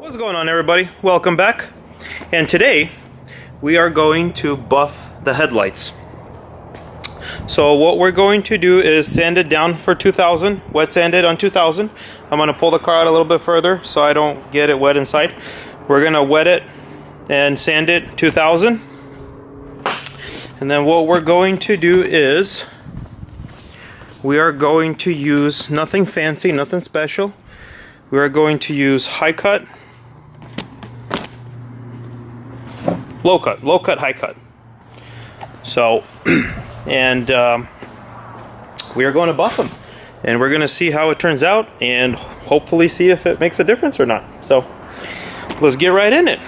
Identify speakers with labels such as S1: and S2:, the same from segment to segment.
S1: What's going on, everybody? Welcome back. And today we are going to buff the headlights. So what we're going to do is sand it down for 2000, wet sand it on 2000. I'm going to pull the car out a little bit further so I don't get it wet inside. We're going to wet it and sand it 2000. And then what we're going to do is we are going to use nothing fancy, nothing special. We are going to use high cut, low cut, high cut. So, and we are going to buff them, and we're going to see how it turns out, and hopefully see if it makes a difference or not. So, let's get right in it.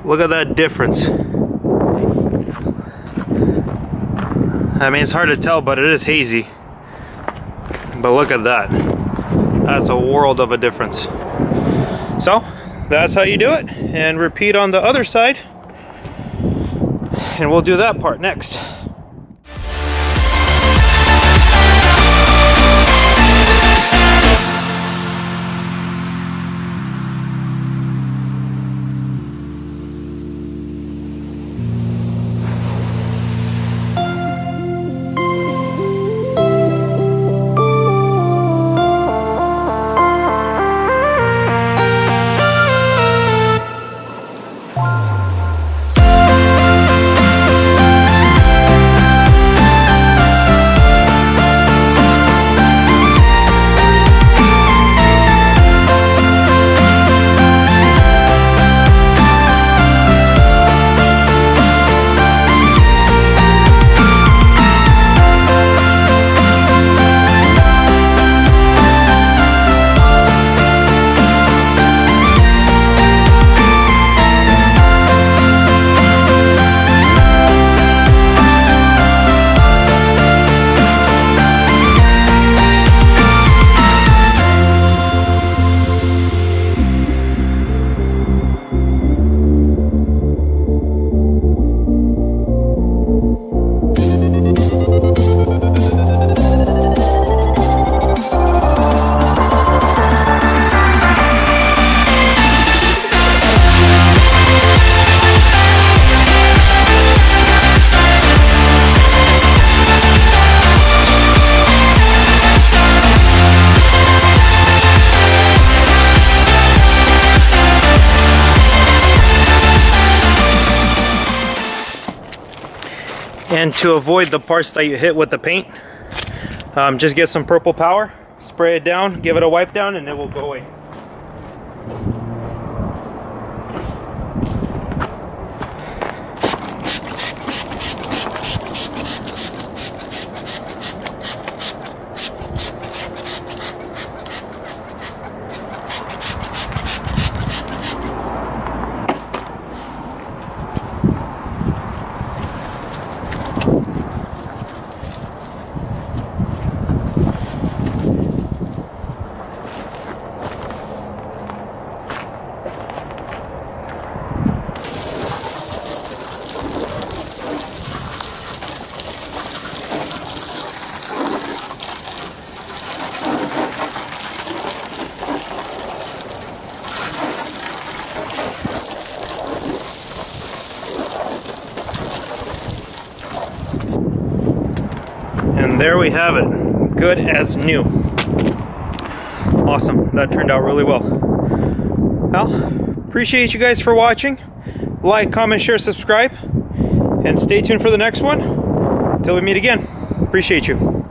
S1: Look at that difference. I mean, it's hard to tell, but it is hazy. But look at that. That's a world of a difference. So, that's how you do it. And repeat on the other side. And we'll do that part next. And to avoid the parts that you hit with the paint, just get some purple power, spray it down, give it a wipe down, and it will go away. And there we have it. Good as new. Awesome. That turned out really well. Well, appreciate you guys for watching. Like, comment, share, subscribe. And stay tuned for the next one. Until we meet again. Appreciate you.